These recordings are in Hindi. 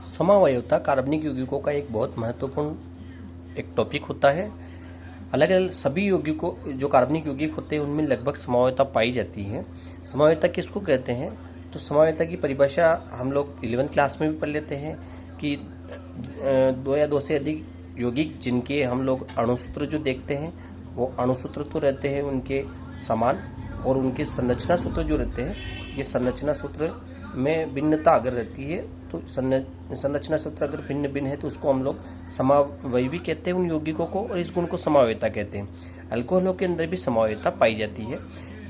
समावयवता कार्बनिक यौगिकों का एक बहुत महत्वपूर्ण एक टॉपिक होता है। अलग अलग सभी यौगिकों जो कार्बनिक यौगिक होते हैं उनमें लगभग समावयवता पाई जाती है। समावयवता किसको कहते हैं? तो समावयवता की परिभाषा हम लोग 11th क्लास में भी पढ़ लेते हैं कि दो या दो से अधिक यौगिक जिनके हम लोग अणुसूत्र जो देखते हैं वो अणुसूत्र तो रहते हैं उनके समान, और उनके संरचना सूत्र जो रहते हैं ये संरचना सूत्र में भिन्नता अगर रहती है तो संरचना सूत्र अगर भिन्न भिन्न है तो उसको हम लोग समावयवी कहते हैं उन यौगिकों को, और इस गुण को समावयवता कहते हैं। अल्कोहलों के अंदर भी समावयवता पाई जाती है।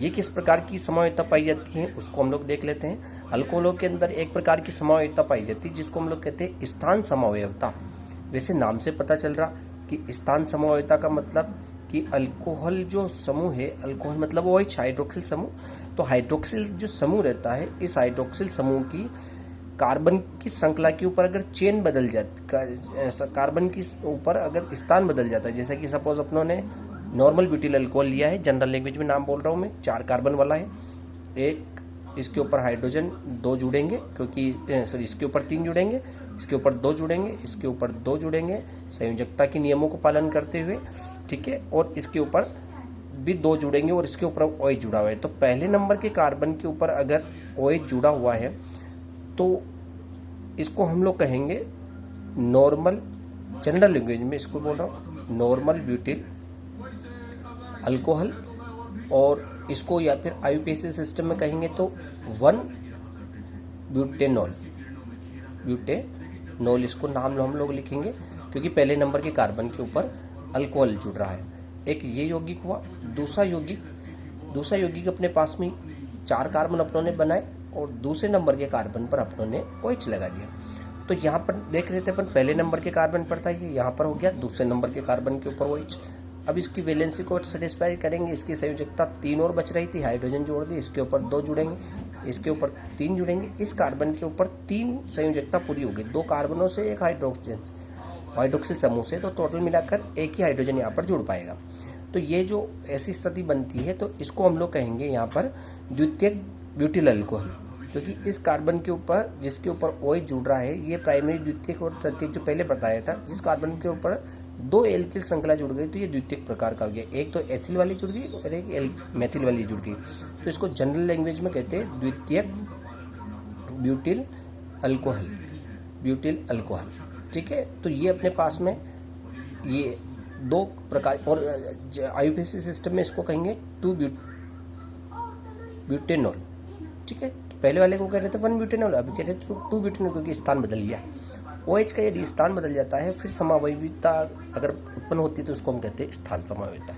ये किस प्रकार की समावयवता पाई जाती है उसको हम लोग देख लेते हैं। अल्कोहलों के अंदर एक प्रकार की समावयवता पाई जाती है जिसको हम लोग कहते हैं स्थान समावयवता। वैसे नाम से पता चल रहा कि स्थान समावयवता का मतलब कि अल्कोहल जो समूह है, अल्कोहल मतलब वो OH हाइड्रोक्सिल समूह, तो हाइड्रोक्सिल जो समूह रहता है इस हाइड्रोक्सिल समूह की कार्बन की श्रृंखला के ऊपर अगर चेन बदल जाती, कार्बन की ऊपर अगर स्थान बदल जाता है, जैसे कि सपोज अपनों ने नॉर्मल ब्यूटिल अल्कोहल लिया है, जनरल लैंग्वेज में नाम बोल रहा हूँ मैं, 4 कार्बन वाला है, एक इसके ऊपर हाइड्रोजन 2 जुड़ेंगे, क्योंकि सॉरी इसके ऊपर 3 जुड़ेंगे, इसके ऊपर 2 जुड़ेंगे, इसके ऊपर 2 जुड़ेंगे संयोजकता के नियमों को पालन करते हुए, ठीक है, और इसके ऊपर भी 2 जुड़ेंगे और इसके ऊपर OH जुड़ा हुआ है। तो पहले नंबर के कार्बन के ऊपर अगर OH जुड़ा हुआ है तो इसको हम लोग कहेंगे नॉर्मल, जनरल लैंग्वेज में इसको बोल रहा हूँ नॉर्मल ब्यूटिल अल्कोहल, और इसको या फिर IUPAC सिस्टम में कहेंगे तो 1 ब्यूटेनॉल इसको नाम हम लोग लिखेंगे, क्योंकि पहले नंबर के कार्बन के ऊपर अल्कोहल जुड़ रहा है। एक ये यौगिक हुआ। दूसरा यौगिक अपने पास में 4 कार्बन अपनों ने बनाए और दूसरे नंबर के कार्बन पर अपनों ने OH लगा दिया। तो यहाँ पर देख रहे थे अपन पहले नंबर के कार्बन पर था, ये यहाँ पर हो गया दूसरे नंबर के कार्बन के ऊपर OH। अब इसकी वैलेंसी को सेटिस्फाई करेंगे, इसकी संयोजकता 3 और बच रही थी, हाइड्रोजन जोड़ दी, इसके ऊपर 2 जुड़ेंगे, इसके ऊपर 3 जुड़ेंगे, इस कार्बन के ऊपर 3 संयोजकता पूरी होगी, 2 कार्बनों से एक हाइड्रोक्सिल समूह से, तो टोटल मिलाकर एक ही हाइड्रोजन यहाँ पर जुड़ पाएगा। तो ये जो ऐसी स्थिति बनती है तो इसको हम लोग कहेंगे यहाँ पर द्वितीयक ब्यूटिल अल्कोहल, क्योंकि इस कार्बन के ऊपर जिसके ऊपर OH जुड़ रहा है ये प्राइमरी, द्वितीयक और तृतीयक जो पहले बताया था, जिस कार्बन के ऊपर 2 एल्किल श्रृंखला जुड़ गई तो ये द्वितीयक प्रकार का हो गया। एक तो एथिल वाली जुड़ गई और एक मेथिल वाली जुड़ गई, तो इसको जनरल लैंग्वेज में कहते हैं द्वितीयक ब्यूटिल अल्कोहल, ठीक है। तो ये अपने पास में ये 2 प्रकार, और IUPAC सिस्टम में इसको कहेंगे 2 ब्यूटेनॉल, ठीक है। पहले वाले को कह रहे थे 1 ब्यूटेनॉल, अभी कह रहे थे 2 ब्यूटेनॉल, क्योंकि स्थान बदल गया। OH का यदि स्थान बदल जाता है फिर समावयविता अगर उत्पन्न होती है तो उसको हम कहते हैं स्थान समावयविता,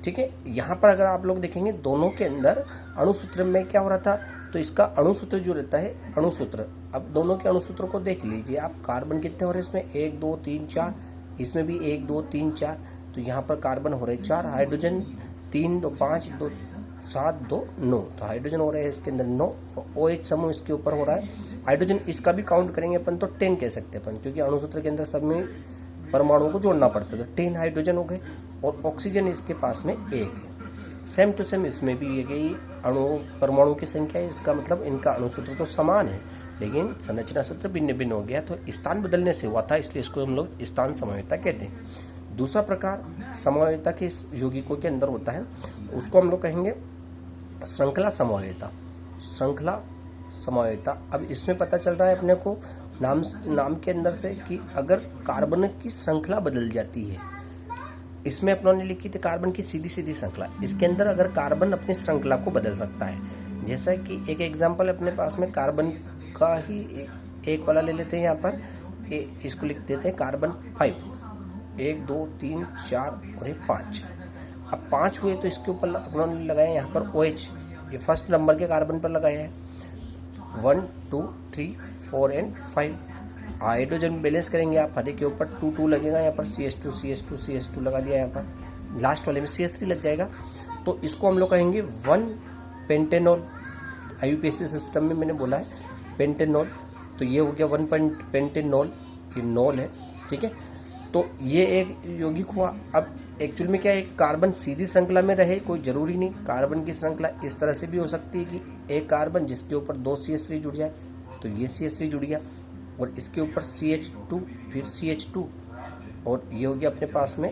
ठीक है। यहाँ पर अगर आप लोग देखेंगे दोनों के अंदर अणुसूत्र में क्या हो रहा था, तो इसका अणुसूत्र जो रहता है अणुसूत्र, अब दोनों के अणुसूत्र को देख लीजिए आप, कार्बन कितने हो रहे हैं इसमें 1 2 3 4, इसमें भी 1 2 3 4, तो यहाँ पर कार्बन हो रहे 4, हाइड्रोजन 3 2 5 2 7 2 9, तो हाइड्रोजन हो रहे हैं इसके अंदर 9, OH समूह इसके ऊपर हो रहा है। हाइड्रोजन इसका भी काउंट करेंगे अपन तो 10 कह सकते हैं अपन, क्योंकि अणुसूत्र के अंदर सब में परमाणुओं को जोड़ना पड़ता है, तो 10 हाइड्रोजन हो गए, और ऑक्सीजन इसके पास में 1 है। सेम टू सेम इसमें भी ये गई परमाणु की संख्या है, इसका मतलब इनका अणुसूत्र तो समान है लेकिन संरचना सूत्र भिन्न भिन्न हो गया, तो स्थान बदलने से हुआ था, इसलिए इसको हम लोग स्थान समावयवता कहते हैं। दूसरा प्रकार समावयवता के इस यौगिकों के अंदर होता है उसको हम लोग कहेंगे श्रृंखला समावयवता। अब इसमें पता चल रहा है अपने को नाम के अंदर से कि अगर कार्बन की श्रृंखला बदल जाती है, इसमें अपनों ने लिखी थी कार्बन की सीधी श्रृंखला, इसके अंदर अगर कार्बन अपनी श्रृंखला को बदल सकता है, जैसा कि एक एग्जांपल अपने पास में कार्बन का ही एक वाला ले लेते हैं, यहाँ पर इसको लिख देते हैं कार्बन 5, 1 2 3 4 और 5। अब 5 हुए तो इसके ऊपर अपनों ने लगाया यहाँ पर OH, ये फर्स्ट नंबर के कार्बन पर लगाया है, 1 2 3 4 एंड 5। हाइड्रोजन बैलेंस करेंगे आप, हर एक के ऊपर 2 2 लगेगा, यहाँ पर CH2 लगा दिया, यहाँ पर लास्ट वाले में CH3 लग जाएगा, तो इसको हम लोग कहेंगे 1 पेंटेनॉल। IUPAC सिस्टम में मैंने बोला है पेंटेनॉल, तो ये हो गया 1 पेंटेनॉल, ये नॉल है, ठीक है। तो ये एक यौगिक हुआ। अब एक्चुअल में क्या है, कार्बन सीधी श्रृंखला में रहे कोई जरूरी नहीं, कार्बन की श्रृंखला इस तरह से भी हो सकती है कि एक कार्बन जिसके ऊपर 2 CH3 जुड़ जाए, तो ये CH3 जुड़ गया, और इसके ऊपर CH2, फिर CH2, और ये हो गया अपने पास में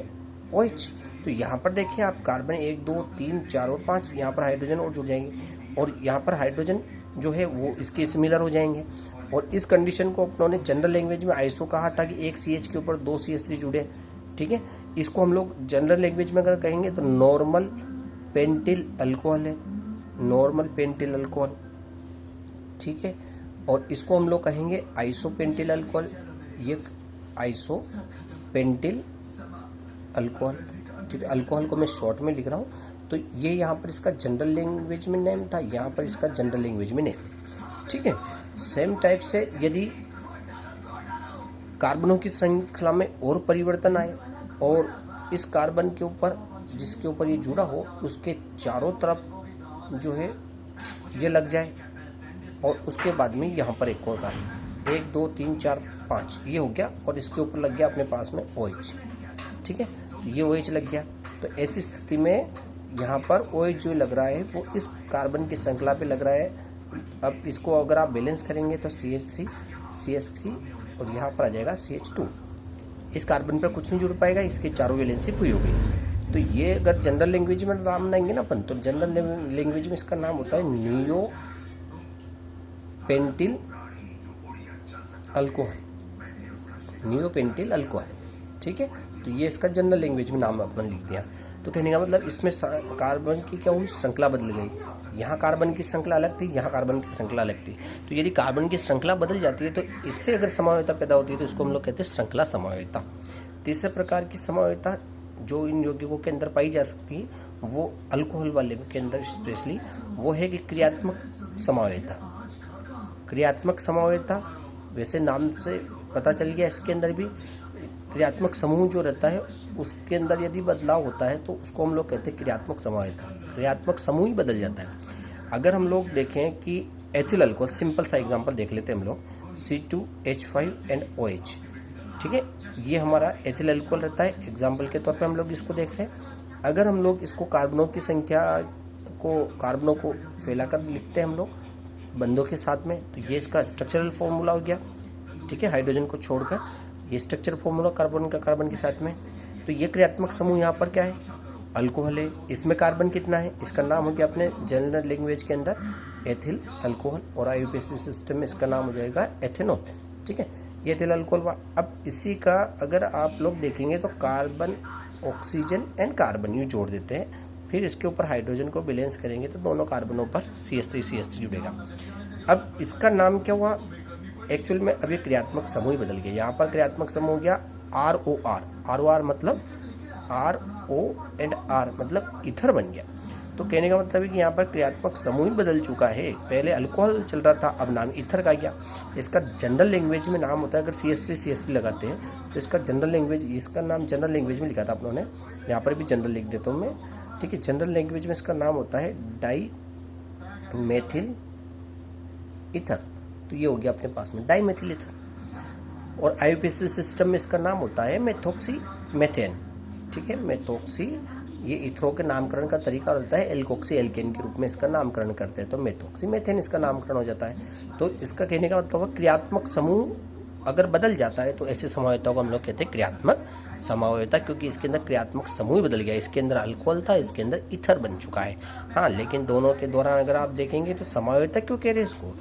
OH। तो यहाँ पर देखिए आप कार्बन 1 2 3 4 और 5, यहाँ पर हाइड्रोजन और जुड़ जाएंगे, और यहाँ पर हाइड्रोजन जो है वो इसके सिमिलर हो जाएंगे। और इस कंडीशन को अपनों ने जनरल लैंग्वेज में आइसो कहा था कि एक CH के ऊपर 2 CH3 जुड़े। ठीक है, इसको हम लोग जनरल लैंग्वेज में अगर कहेंगे तो नॉर्मल पेंटिल अल्कोहल है, नॉर्मल पेंटिल अल्कोहल। ठीक है, और इसको हम लोग कहेंगे आइसोपेंटिल अल्कोहल, ये आइसोपेंटिल अल्कोहल। ठीक है, अल्कोहल को मैं शॉर्ट में लिख रहा हूँ, तो ये यहाँ पर इसका जनरल लैंग्वेज में नेम था, यहाँ पर इसका जनरल लैंग्वेज में नेम। ठीक है, सेम टाइप से यदि कार्बनों की श्रृंखला में और परिवर्तन आए और इस कार्बन के ऊपर जिसके ऊपर ये जुड़ा हो उसके चारों तरफ जो है ये लग जाए, और उसके बाद में यहाँ पर एक और कार्बन 1 2 3 4 5 ये हो गया, और इसके ऊपर लग गया अपने पास में OH। ठीक है, तो ये OH लग गया। तो ऐसी स्थिति में यहाँ पर OH जो लग रहा है वो इस कार्बन की श्रृंखला पे लग रहा है। अब इसको अगर आप बैलेंस करेंगे तो CH3 और यहाँ पर आ जाएगा CH2। इस कार्बन पर कुछ नहीं जुड़ पाएगा, इसकी चारों वैलेंसी पूरी हो गई। तो ये अगर जनरल लैंग्वेज में नाम बनाएंगे ना अपन, तो जनरल लैंग्वेज में इसका नाम होता है नियो पेंटिल अल्कोहल, नियोपेंटिल अल्कोहल। ठीक है, तो ये इसका जनरल लैंग्वेज में नाम अपन लिख दिया। तो कहने का मतलब इसमें कार्बन की क्या हुई, श्रृंखला बदल गई। यहाँ कार्बन की श्रृंखला अलग थी, यहाँ कार्बन की श्रृंखला अलग थी। तो यदि कार्बन की श्रृंखला बदल जाती है तो इससे अगर समवायता पैदा होती है तो इसको हम लोग कहते हैं श्रृंखला समवायता। तीसरे प्रकार की समवायता जो इन यौगिकों के अंदर पाई जा सकती है वो अल्कोहल वाले के अंदर स्पेशली वो है कि क्रियात्मक समवायता। क्रियात्मक समवायता वैसे नाम से पता चल गया, इसके अंदर भी क्रियात्मक समूह जो रहता है उसके अंदर यदि बदलाव होता है तो उसको हम लोग कहते हैं क्रियात्मक समवायता। क्रियात्मक समूह ही बदल जाता है। अगर हम लोग देखें कि एथिल अल्कोहल, सिंपल सा एग्जांपल देख लेते हैं हम लोग, C2H5 एंड OH। ठीक है, ये हमारा एथिल अल्कोहल रहता है। एग्जाम्पल के तौर पर हम लोग इसको देख रहे हैं। अगर हम लोग इसको कार्बनों की संख्या को, कार्बनों को फैलाकर लिखते हैं हम लोग बंधों के साथ में, तो ये इसका स्ट्रक्चरल फॉर्मूला हो गया। ठीक है, हाइड्रोजन को छोड़कर ये स्ट्रक्चर फॉर्मूला कार्बन का, कार्बन के साथ में। तो ये क्रियात्मक समूह यहाँ पर क्या है, अल्कोहल है। इसमें कार्बन कितना है, इसका नाम हो गया अपने जनरल लैंग्वेज के अंदर एथिल अल्कोहल, और IUPAC सिस्टम में इसका नाम हो जाएगा एथेनॉल। ठीक है, ये एथिल अल्कोहल। अब इसी का अगर आप लोग देखेंगे तो कार्बन, ऑक्सीजन एंड कार्बन यूँ जोड़ देते हैं, फिर इसके ऊपर हाइड्रोजन को बैलेंस करेंगे तो दोनों कार्बनों पर CH3 जुड़ेगा। अब इसका नाम क्या हुआ, एक्चुअल में अभी क्रियात्मक समूह ही बदल गया। यहाँ पर क्रियात्मक समूह हो गया ROR मतलब RO एंड R मतलब इथर बन गया। तो कहने का मतलब है कि यहाँ पर क्रियात्मक समूह ही बदल चुका है। पहले अल्कोहल चल रहा था, अब नाम इथर का गया। इसका जनरल लैंग्वेज में नाम होता है, अगर CH3 लगाते हैं तो इसका जनरल लैंग्वेज, इसका नाम जनरल लैंग्वेज में लिखा था अपनों ने, यहाँ पर भी जनरल लिख देता हूँ मैं। ठीक है, जनरल लैंग्वेज में इसका नाम होता है डाई मेथिल ईथर। तो ये हो गया अपने पास में डाई मेथिल ईथर। और IUPAC सिस्टम में इसका नाम होता है मेथोक्सी मेथेन। ठीक है, मेथोक्सी, ये इथरो के नामकरण का तरीका होता है, एल्कोक्सी एल्केन के रूप में इसका नामकरण करते हैं, तो मेथोक्सी मेथेन इसका नामकरण हो जाता है। तो इसका कहने का मतलब क्रियात्मक समूह अगर बदल जाता है तो ऐसे समवायताओं को हम लोग कहते हैं क्रियात्मक समवायता, क्योंकि इसके अंदर क्रियात्मक समूह बदल गया। इसके अंदर अल्कोहल था, इसके अंदर ईथर बन चुका है। हाँ, लेकिन दोनों के दौरान अगर आप देखेंगे तो समवायता क्यों कह रहे हैं इसको,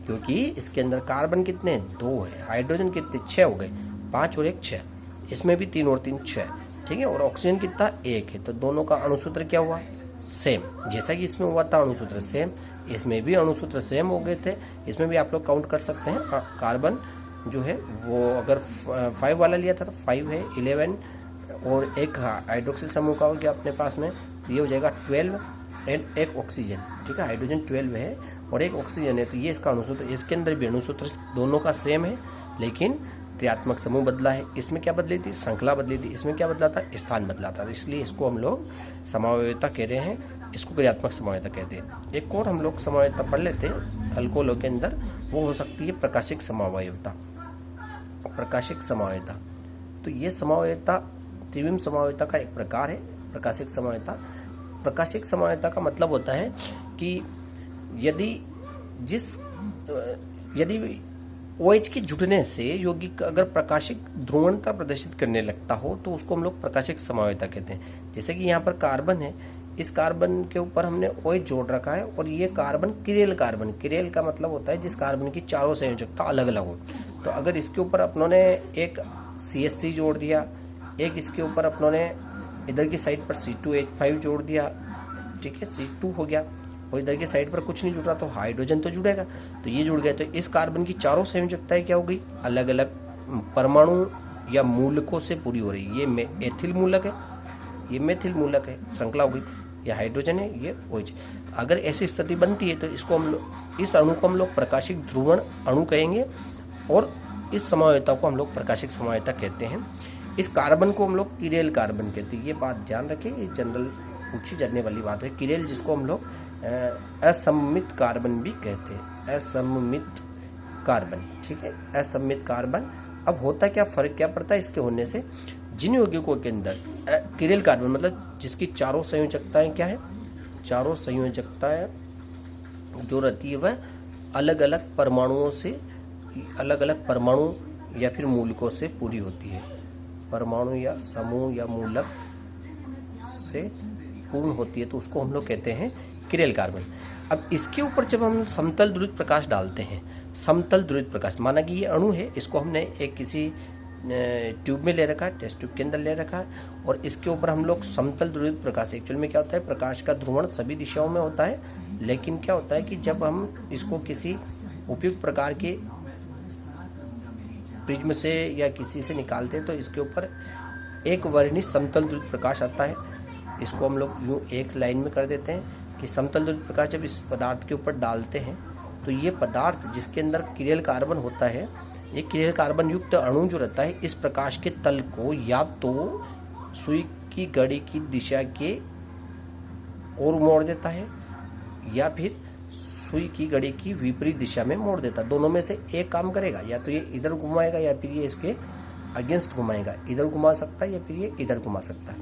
क्योंकि इसके अंदर कार्बन कितने, 2 है, हाइड्रोजन कितने, 6 हो गए, 5 और 1 6, इसमें भी 3 और 3 6। ठीक है, और ऑक्सीजन कितना, 1 है। तो दोनों का अणुसूत्र क्या हुआ, सेम। जैसा कि इसमें हुआ था अणुसूत्र सेम, इसमें भी अणुसूत्र सेम हो गए थे। इसमें भी आप लोग काउंट कर सकते हैं। कार्बन जो है वो अगर 5 वाला लिया था तो 5 है, 11 और एक हाइड्रोक्सिल समूह का हो गया अपने पास में, तो ये हो जाएगा 12 एंड एक ऑक्सीजन। ठीक है, हाइड्रोजन 12 है और एक ऑक्सीजन है, तो ये इसका अणुसूत्र। इसके अंदर भी अणुसूत्र दोनों का सेम है, लेकिन क्रियात्मक समूह बदला है। इसमें क्या बदली थी, श्रृंखला बदली थी। इसमें क्या बदला था, स्थान बदला था। इसलिए इसको हम लोग समवायता कह रहे हैं, इसको क्रियात्मक समवायता कहते हैं। एक और हम लोग समवायता पढ़ लेते हैं अल्कोहलों के अंदर, वो हो सकती है प्रकाशिक समवायता। प्रकाशिक समवायता, तो ये समवायता त्रिविम समवायता का एक प्रकार है, प्रकाशिक समवायता। प्रकाशिक समवायता का मतलब होता है कि यदि OH के जुड़ने से यौगिक अगर प्रकाशिक ध्रुवणता प्रदर्शित करने लगता हो तो उसको हम लोग प्रकाशिक समवायता कहते हैं। जैसे कि यहाँ पर कार्बन है, इस कार्बन के ऊपर हमने OH जोड़ रखा है और ये कार्बन किरेल कार्बन, किरेल का मतलब होता है जिस कार्बन की चारों संयोजकता अलग अलग हो। तो अगर इसके ऊपर अपनों ने एक CH3 जोड़ दिया, एक इसके ऊपर अपनों ने इधर की साइड पर C2H5 जोड़ दिया, ठीक है, C2 हो गया, और इधर की साइड पर कुछ नहीं जुड़ रहा तो हाइड्रोजन तो जुड़ेगा, तो ये जुड़ गया। तो इस कार्बन की चारों संयोजकताएं क्या हो गई, अलग अलग परमाणु या मूलकों से पूरी हो रही। ये एथिल मूलक है, ये मेथिल मूलक है, श्रृंखला हो गई। ये हाइड्रोजन है, ये OH। अगर ऐसी स्थिति बनती है तो इसको हम लोग, इस अणु को हम लोग प्रकाशिक ध्रुवण अणु कहेंगे और इस समवायता को हम लोग प्रकाशिक समवायता कहते हैं। इस कार्बन को हम लोग किरेल कार्बन कहते हैं। ये बात ध्यान रखें, ये जनरल पूछी जाने वाली बात है। किरेल जिसको हम लोग असममित कार्बन भी कहते हैं, असममित कार्बन, ठीक है, असममित कार्बन। अब होता क्या, फर्क क्या पड़ता है इसके होने से, जिन यौगिकों के अंदर किरेल कार्बन मतलब जिसकी चारों संयोजकताएं क्या है, चारों संयोजकताएं जो रहती है वह अलग अलग परमाणुओं से, अलग अलग परमाणु या फिर मूलकों से पूरी होती है, परमाणु या समूह या मूलक से पूर्ण होती है, तो उसको हम लोग कहते हैं किरेल कार्बन। अब इसके ऊपर जब हम समतल ध्रुवित प्रकाश डालते हैं, समतल ध्रुवित प्रकाश, माना कि ये अणु है, इसको हमने एक किसी ट्यूब में ले रखा है, टेस्ट ट्यूब के अंदर ले रखा है, और इसके ऊपर हम लोग समतल ध्रुवित प्रकाश, एक्चुअल में क्या होता है, प्रकाश का ध्रुवण सभी दिशाओं में होता है, लेकिन क्या होता है कि जब हम इसको किसी उपयुक्त प्रकार के प्रिज्म से या किसी से निकालते हैं तो इसके ऊपर एक वर्णित समतल ध्रुवित प्रकाश आता है। इसको हम लोग यूँ एक लाइन में कर देते हैं कि समतल ध्रुवित प्रकाश जब इस पदार्थ के ऊपर डालते हैं तो ये पदार्थ जिसके अंदर किरेल कार्बन होता है, ये किरेल कार्बन युक्त अणु जो रहता है इस प्रकाश के तल को या तो सुई की घड़ी की दिशा के ओर मोड़ देता है या फिर सुई की घड़ी की विपरीत दिशा में मोड़ देता है। दोनों में से एक काम करेगा, या तो ये इधर घुमाएगा या फिर ये इसके अगेंस्ट घुमाएगा, इधर घुमा सकता है या फिर ये इधर घुमा सकता है,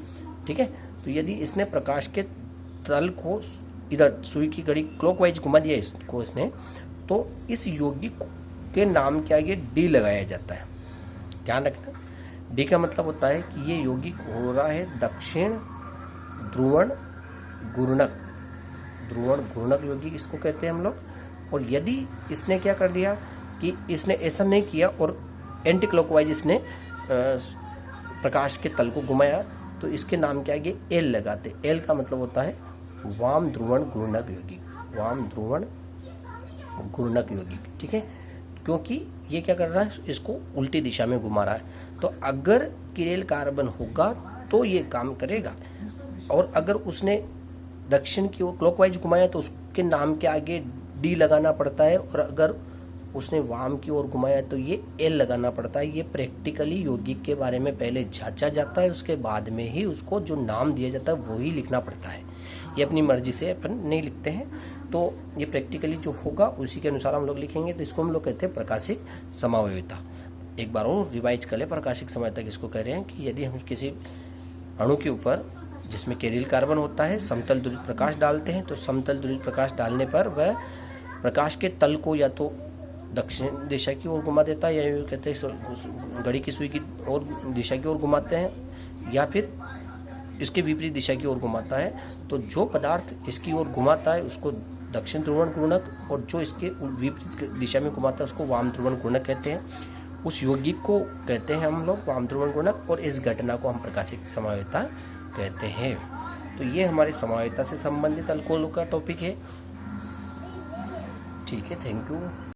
ठीक है। तो यदि इसने प्रकाश के तल को इधर सुई की घड़ी क्लॉकवाइज घुमा दिया इसको इसने, तो इस यौगिक के नाम के आगे डी लगाया जाता है। ध्यान रखना, डी का मतलब होता है कि ये यौगिक हो रहा है दक्षिण ध्रुवण घूर्णक, ध्रुवण घूर्णक यौगिक इसको कहते हैं हम लोग। और यदि इसने क्या कर दिया कि इसने ऐसा नहीं किया और एंटी क्लॉकवाइज इसने प्रकाश के तल को घुमाया, तो इसके नाम के आगे एल लगाते। एल का मतलब होता है वाम ध्रुवण घूर्णक यौगिक, वाम ध्रुवण घूर्णक यौगिक, ठीक है, क्योंकि ये क्या कर रहा है, इसको उल्टी दिशा में घुमा रहा है। तो अगर किरेल कार्बन होगा तो ये काम करेगा, और अगर उसने दक्षिण की ओर क्लॉकवाइज घुमाया तो उसके नाम के आगे डी लगाना पड़ता है, और अगर उसने वाम की ओर घुमाया तो ये एल लगाना पड़ता है। ये प्रैक्टिकली यौगिक के बारे में पहले जांचा जाता है, उसके बाद में ही उसको जो नाम दिया जाता है वो ही लिखना पड़ता है। ये अपनी मर्जी से अपन नहीं लिखते हैं, तो ये प्रैक्टिकली जो होगा उसी के अनुसार हम लोग लिखेंगे। तो इसको हम लोग कहते हैं प्रकाशिक समवायता। एक बार और रिवाइज कर ले, प्रकाशिक समवायता किसको कह रहे हैं कि यदि हम किसी अणु के ऊपर जिसमें किरेल कार्बन होता है समतल ध्रुवित प्रकाश डालते हैं, तो समतल ध्रुवित प्रकाश डालने पर वह प्रकाश के तल को या तो दक्षिण दिशा की ओर घुमा देता है, या यूँ कहते हैं घड़ी की सुई की ओर दिशा की ओर घुमाते हैं, या फिर इसके विपरीत दिशा की ओर घुमाता है। तो जो पदार्थ इसकी ओर घुमाता है उसको दक्षिण ध्रुवण घूर्णक, और जो इसके विपरीत दिशा में घुमाता है उसको वाम ध्रुवण घूर्णक कहते हैं। उस यौगिक को कहते हैं हम लोग वाम ध्रुवण घूर्णक, और इस घटना को हम प्रकाशिक समवायता कहते हैं। तो ये हमारे समवायता से संबंधित अल्कोहल का टॉपिक है, ठीक है। Thank you.